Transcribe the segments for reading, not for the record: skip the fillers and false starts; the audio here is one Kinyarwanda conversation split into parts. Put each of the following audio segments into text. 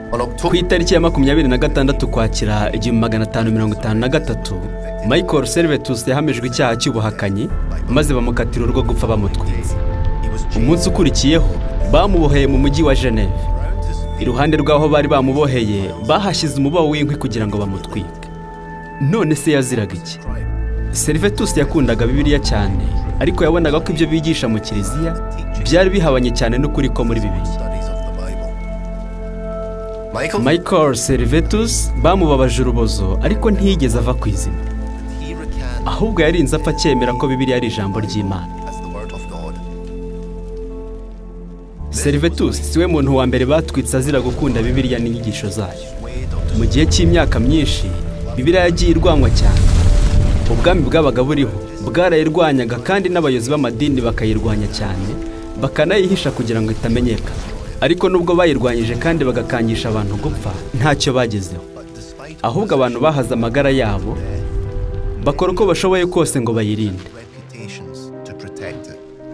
Ku itariki ya 26 Ukwakira 1553, Michael Servetus yahamijwe icyaha cy'ubuhakanyi maze bamukatira urwo gupfa bamutwitse. Umunsi ukurikiyeho bamuboheye mu mujyi wa Geneve. Iruhande rwaho bari bamuboheye bahashyize umubaho w'inkwi kugira ngo bamutwike. None se yaziraga iki? Servetus yakundaga Bibiliya cyane, ariko yabonaga ko ibyo bigisha mu kiliziya byari bihabanye cyane n'ukuri ko muri Bibiliya. Michael Servetus bamubabaje urubozo, ariko ntiyigeze ava ku izina. Ahubwo yarinze apfa cyemera ko Bibiliya ari ijambo ry'Imana. Servetus siwe muntu wa mbere batwitse azira gukunda Bibiliya n'inyigisho zayo. Mu gihe cy'imyaka myinshi, Bibiliya yagiye irwanywa cyane. Ubwami bw'Abagabo buriho bwarayirwanyaga, kandi n'abayobozi b'amadini bakayirwanya cyane, bakanayihisha kugira ngo itamenyekana. Ariko nubwo bayirwanyije kandi bagakangisha abantu gupfa, ntacyo bagezeho. Ahubwo abantu bahaza amagara yabo, bakora uko bashoboye kose ngo bayirinde.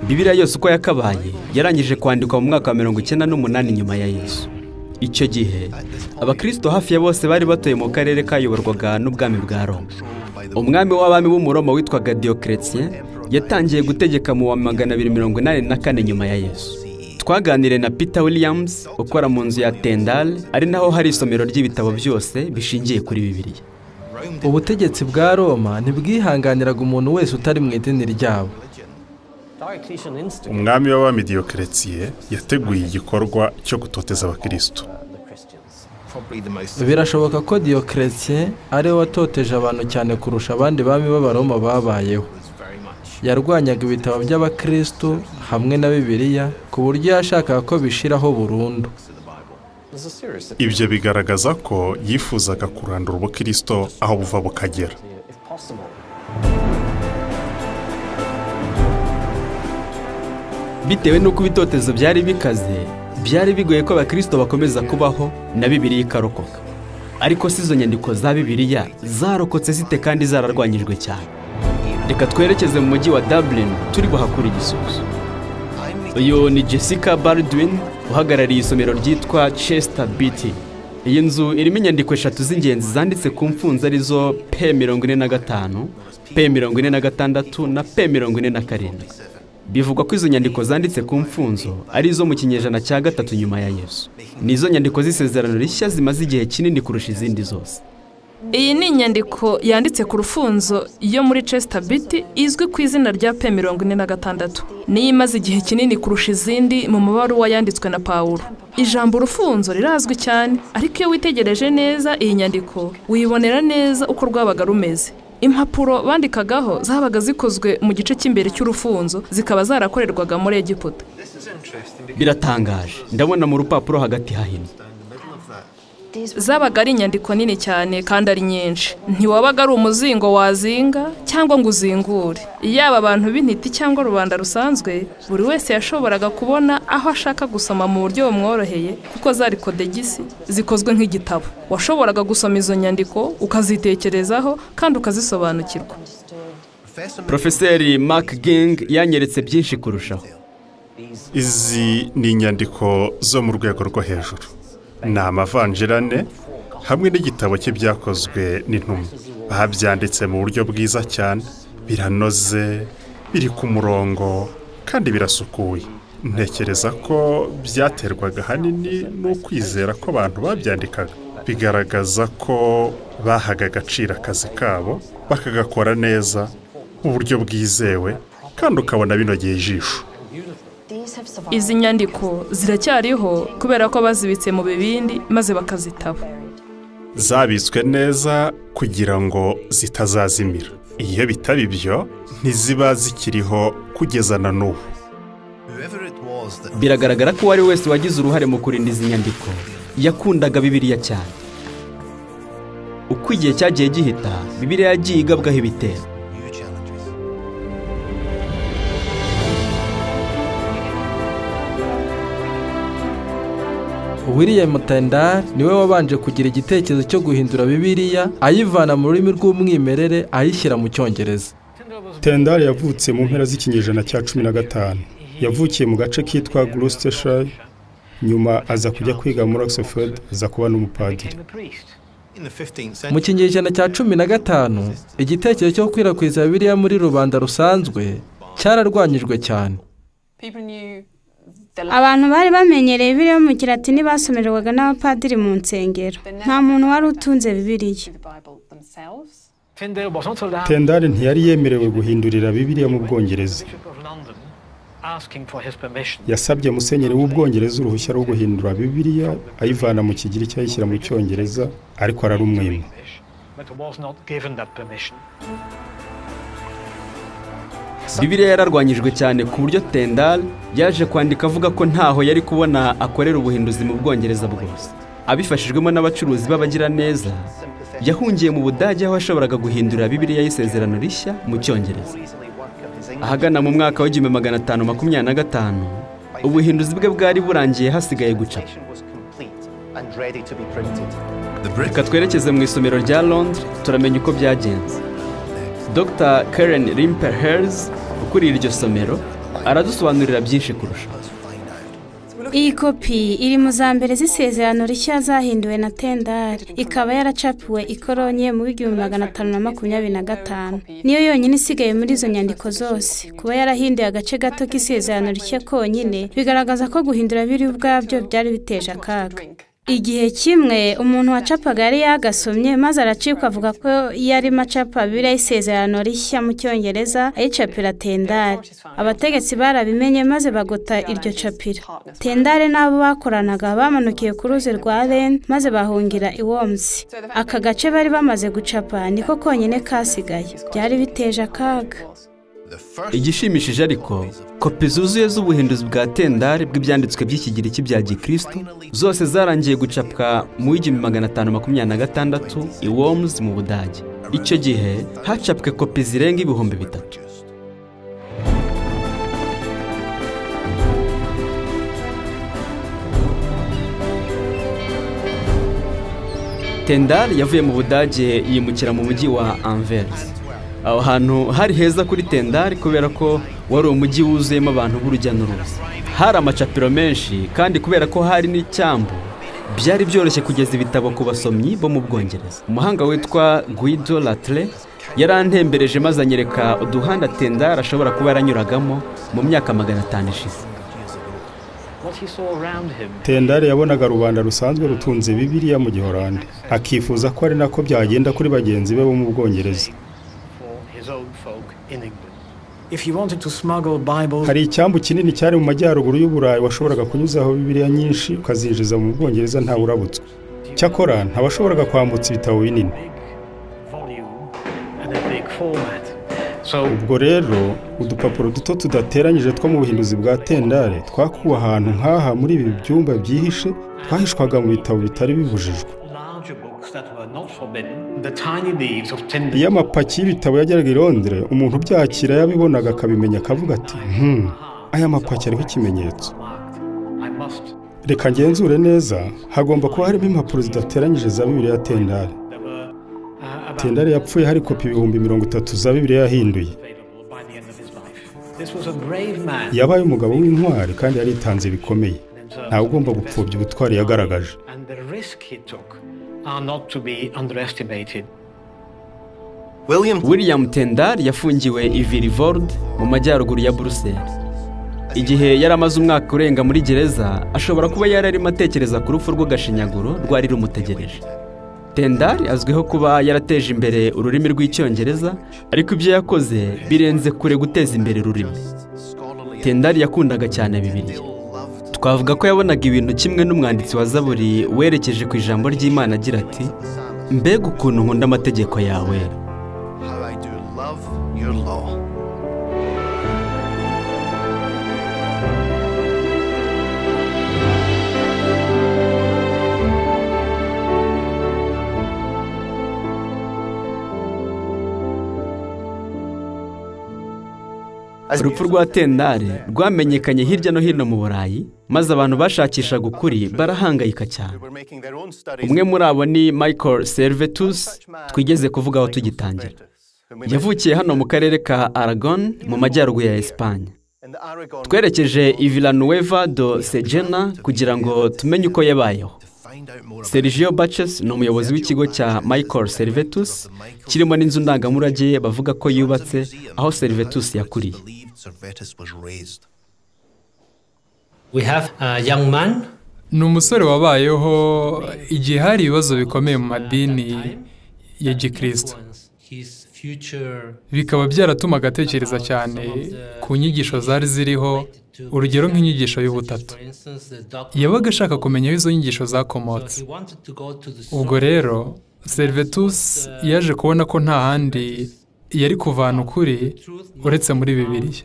Bibiliya yose uko yakabaye yarangije kwandikwa mu mwaka wa 98 nyuma ya Yesu. Icyo gihe abakristo hafi ya bose bari batuye mu karere kayoborwaga n'ubwami bwa Roma. Umwami w'abami b'Umuroma witwaga Diocletien yatangiye gutegeka mu wa 284 nyuma ya Yesu. Twaganire na Peter Williams ukora mu nzu ya Tendal, ari naho hari isomero ry'ibitabo byose bishingiye kuri Bibiliya. Ubutegetsi bwa Roma ntibwihanganiraga umuntu wese utari mu idini ryabo. Umwami w'abami Diocletien yateguye igikorwa cyo gutoteza abakristo. Birashoboka ko Diocletien ari we watoteje abantu cyane kurusha abandi bami b'Abaroma babayeho. Yarwanyaga ibitabo by'abakristo hamwe na Bibiliya ku buryo yashakaga ko bishiraho burundu. Ibyo bigaragaza ko yifuzaga kurandura ubukristo aho buva bukagera. Bitewe n'uko ibitotezo byari bikaze, byari bigoye ko abakristo bakomeza kubaho na Bibiliya ikarokoka. Ariko si izo nyandiko za Bibiliya zarokotse zite kandi zararwanyijwe cyane. Reka twerekeze mu mujyi wa Dublin turi buhakura igisubizo. Uyu ni Jessica Baldwin uhagarariye isomero ryitwa Chester Beatty. Iyi nzu irimo inyandiko 3 z'ingenzi zanditse ku mfunzo arizo P45, P46 na P47. Bivugwa ko izo nyandiko zanditse ku mfunzo ari izo mu kinyejana cya 3 nyuma ya Yesu. Nizo nyandiko z'isezerano rishya zimaze igihe kinini kurusha izindi zose. Iyi ni inyandiko yanditse ku rufunzo yo muri Chester Beatty izwi ku izina rya P46. Niyo imaze igihe kinini kurusha izindi mu mabaruwa yanditswe na Pawulo. Ijambo urufunzo rirazwi cyane, ariko iyo witegereje neza iyi nyandiko wibonera neza uko rwabaga rumeze. Impapuro bandikagaho zabaga zikozwe mu gice cy'imbere cy'urufunzo, zikaba zarakorerwaga muri Egiputa. Biratangaje, ndabona mu rupapuro hagati hahino. Zabaga ari inyandiko nini cyane kandi ari nyinshi. Ntiwabaga ari umuzingo wazinga cyangwa ngo uzingure. Yaba abantu b'intiti cyangwa rubanda rusanzwe, buri wese yashoboraga kubona aho ashaka gusoma mu buryo bumworoheye, kuko zari kodegisi zikozwe nk'igitabo. Washoboraga gusoma izo nyandiko ukazitekerezaho kandi ukazisobanukirwa. Profeseri Mark Ging yanyeretse byinshi kurushaho. Izi ni inyandiko zo mu rwego rwo hejuru. Ni amavanjirane hamwe n'igitabo cye byakozwe n'intumwa. Babyanditse mu buryo bwiza cyane, biranoze, biri ku murongo kandi birasukuye. Ntekereza ko byaterwaga hanini n'ukwizera ko abantu babyandikaga. Bigaragaza ko bahaga agaciro akazi kabo, bakagakora neza mu buryo bwizewe kandi ukabona binogeye ijisho. Izi nyandiko ziracyariho kubera ko bazibitse mu bibindi maze bakazitaba. Zabitswe neza kugira ngo zitazazimira. Iyo bitaba ibyo ntiziba zikiriho kugeza na n'ubu. Biragaragara ko wari wese wagize uruhare mu kurinda izi nyandiko yakundaga Bibiliya cyane. Uko igihe cyagiye gihita, Bibiliya yagiye igabwaho ibitero. William Tendal niwe wabanje kugira igitekerezo cyo guhindura Bibiliya, ayivana mu rurimi rw'umwimerere ayishyira mu Cyongereza. Tendal yavutse mu mpera z'ikinyejana cya 15. Yavukiye mu gace kitwa Gloucestershire nyuma aza kujya kwiga muri Oxford aza kuba n'umupadiri. Mu kinyejana cya 15 igitekerezo cyo gukwirakwiza Bibiliya muri rubanda rusanzwe cyararwanyijwe cyane. Abantu bari bamenyereye Bibiliya mu Kilatini basomerwaga n'abapadiri mu nsengero. Nta muntu wari utunze Bibiliya. Tendari ntiyari yemerewe guhindurira Bibiliya mu Bwongereza. Yasabye musenyeri w'Ubwongereza uruhushya rwo guhindura Bibiliya ayivana mu Kigiriki ayishyira mu Cyongereza, ariko ararumwima. Bibiliya yararwanyijwe cyane ku buryo Tendari yaje kwandika avuga ko ntaho yari kubona akorera ubuhinduzi mu Bwongereza bwose. Abifashijwemo n'abacuruzi b'abagira neza, yahungiye mu Budage aho ashoboraga guhindura Bibiliya y'Isezerano Rishya mu Cyongereza. Ahagana mu mwaka wa 1525 ubuhinduzi bwe bwari burangiye hasigaye gucapa. Reka twerekeze mu isomero rya Londres turamenya uko byagenze. Dr. Karen Rimper-Hers ukuriye iryo somero aradusobanurira byinshi kurusha. Iyi kopi iri mu za mbere z'Isezerano Rishya zahinduwe na Tendari, ikaba yaracapiwe i Cologne mu 1525. Niyo yonyine isigaye muri izo nyandiko zose. Kuba yarahinduye agace gato k'Isezerano Rishya konyine bigaragaza ko guhindura biri ubwabyo byari biteje akaga. Igihe kimwe umuntu wacapaga yari yagasomye maze aracikwa avuga ko yari macapa Bibiliya y'Isezerano Rishya mu Cyongereza ayicapira Tendari. Abategetsi barabimenye maze bagota iryo capira. Tendari n'abo bakoranaga bamanukiye ku ruzi rwa Rhine maze bahungira i Worms. Aka gace bari bamaze gucapa niko konyine kasigaye. Byari biteje akaga. Igishimishije ariko kopi zuzuye z'ubuhinduzi bwa Tendari bw'ibyanditswe by'Ikigiriki bya Gikristo zose zarangiye gucapwa mu 1526 i Worms mu Budage. Icyo gihe hacapwe kopi zirenga 3000. Tendari yavuye mu Budage yimukira mu mujyi wa Anvers. Aho hantu hari heza kuri Tendari kubera ko wari umujyi wuzuyemo abantu b'urujya n'uruza. Hari amacapiro menshi kandi kubera ko hari n'icyambu byari byoroshye kugeza ibitabo ku basomyi bo mu Bwongereza. Umuhanga witwa Guido Latre yarantembereje maze anyereka uduhanda Tendari ashobora kuba yaranyuragamo mu myaka 500 ishize. Tendari yabonaga rubanda rusanzwe rutunze Bibiliya mu Gihorande, akifuza ko ari nako byagenda kuri bagenzi be bo mu Bwongereza. Hari icyambu kinini cyari mu majyaruguru y'Uburayi washoboraga kunyuzaho Bibiliya nyinshi ukazinjiza mu Bwongereza nta urabutswe. Cyakora ntabashoboraga kwambutsa ibitabo binini. Ubwo rero udupapuro duto tudateranyije two mu buhinduzi bwa Tendari twakuwe ahantu nk'aha muri ibi byumba byihishe twahishwaga mu bitabo bitari bibujijwe. Iyo amapaki y'ibitabo yageraga i Londres, umuntu byakira yabibonaga akabimenya akavuga ati aya mapaki ariho ikimenyetso. Reka ngenzure neza, hagomba kuba harimo impapuro zidateranyije za Bibiliya ya Tendari. Tendari yapfuye hari kopi 30,000 za Bibiliya yahinduye. Yabaye umugabo w'intwari kandi yaritanze bikomeye. Ntawe ugomba gupfobya ubutwari yagaragaje. William Tendari yafungiwe i Vilvoorde mu majyaruguru ya Bruxelles. Igihe yari amaze umwaka urenga muri gereza, ashobora kuba yari arimo atekereza ku rupfu rw'agashinyaguro rwari rumutegereje. Tendari azwiho kuba yarateje imbere ururimi rw'Icyongereza, ariko ibyo yakoze birenze kure guteza imbere ururimi. Tendari yakundaga cyane Bibiliya. Twavuga ko yabonaga ibintu kimwe n'umwanditsi wa Zaburi werekeje ku ijambo ry'Imana agira ati, mbega ukuntu nkunda amategeko yawe. Urupfu rwa Tendari rwamenyekanye hirya no hino mu Burayi, maze abantu bashakishaga ukuri barahangayika cyane. Umwe muri abo ni Michael Servetus twigeze kuvuga aho tugitangira. Yavukiye hano mu karere ka Aragon mu majyaruguru ya Espagne. twerekeje i Villanueva do Segena kugira ngo tumenye uko yabayeho. Sergio Baches ni umuyobozi w'ikigo cya Michael Servetus kirimo n'inzu ndangamurage bavuga ko yubatse aho Servetus yakuriye. Ni umusore wabayeho igihe hari ibibazo bikomeye mu madini ya Gikristo. Bikaba byaratumaga atekereza cyane ku nyigisho zari ziriho, urugero nk'inyigisho y'ubutatu. Yabaga ashaka kumenya aho izo nyigisho zakomotse. Ubwo rero Servetus yaje kubona ko nta handi yari kuvana ukuri uretse muri Bibiliya.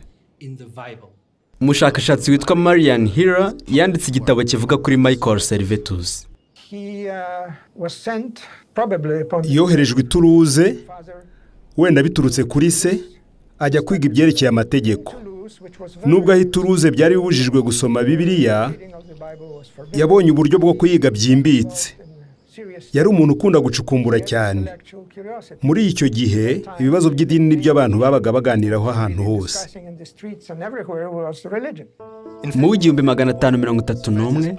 Umushakashatsi witwa Marian Hira yanditse igitabo kivuga kuri Michael Servetus. Yoherejwe i Toulouse, wenda biturutse kuri se, ajya kwiga ibyerekeye amategeko. Nubwo aho i Toulouse byari bibujijwe gusoma Bibiliya, yabonye uburyo bwo kuyiga byimbitse. Yari umuntu ukunda gucukumbura cyane. Muri icyo gihe ibibazo by'idini n'ibyo abantu babaga baganiraho ahantu hose. Mu 1531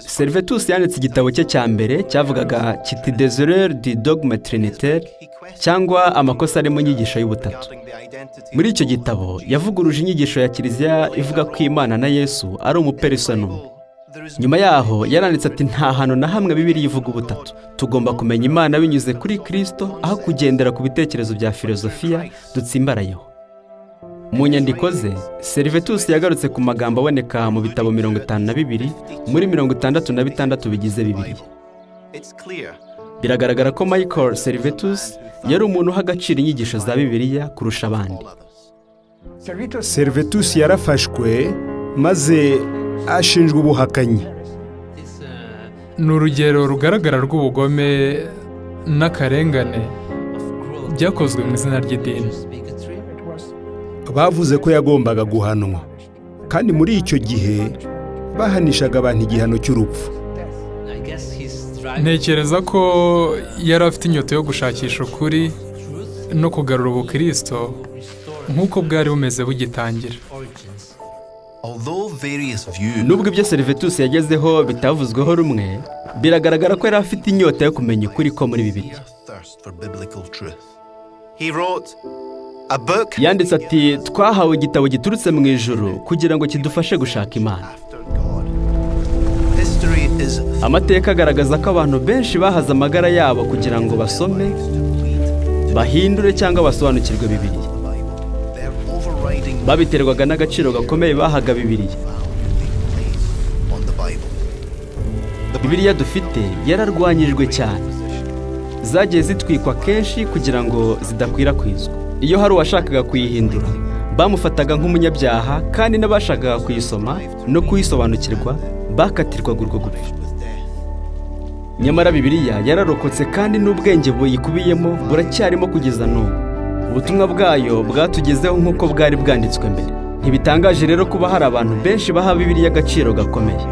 Servetus yanditse igitabo cye cya mbere cyavugaga kiti Des erreurs du dogme trinitaire, cyangwa amakosa ari mu nyigisho y'ubutatu. Muri icyo gitabo yavuguruje inyigisho ya Kiliziya ivuga ko Imana na Yesu ari umupersonum. Nyuma yaho yaranditse ati nta hantu na hamwe Bibiliya ivuga ubutatu. Tugomba kumenya Imana binyuze kuri Kristo aho kugendera ku bitekerezo bya filozofiya dutsimbarayeho. Mu nyandiko ze, Servetus yagarutse ku magambo aboneka mu bitabo 52 muri 66 bigize Bibiliya. Biragaragara ko Michael Servetus yari umuntu uha agaciro inyigisho za Bibiliya kurusha abandi. Servetus yarafashwe maze ashinjwa ubuhakanyi. Ni urugero rugaragara rw'ubugome n'akarengane byakozwe mu izina ry'idini. Bavuze ko yagombaga guhanwa, kandi muri icyo gihe bahanishaga abantu igihano cy'urupfu. Ntekereza ko yari afite inyota yo gushakisha ukuri no kugarura ubukristo nk'uko bwari bumeze bugitangira. Nubwo ibyo Servetus yagezeho bitavuzweho rumwe, biragaragara ko yari afite inyota yo kumenya ukuri ko muri Bibiliya. Yanditse ati twahawe igitabo giturutse mu ijuru kugira ngo kidufashe gushaka Imana. Amateka agaragaza ko abantu benshi bahaze amagara yabo kugira ngo basome, bahindure cyangwa basobanukirwe Bibiliya. Babiterwaga n'agaciro gakomeye bahaga Bibiliya. Bibiliya dufite yararwanyijwe cyane. Zagiye zitwikwa kenshi kugira ngo zidakwirakwizwa. Iyo hari uwashakaga kuyihindura, bamufataga nk'umunyabyaha, kandi n'abashakaga kuyisoma no kuyisobanukirwa bakatirwaga urwo gupfa. Nyamara Bibiliya yararokotse, kandi n'ubwenge buyikubiyemo buracyarimo kugeza n'ubu. Ubutumwa bwayo bwatugezeho nk'uko bwari bwanditswe mbere. Ntibitangaje rero kuba hari abantu benshi baha Bibiliya agaciro gakomeye.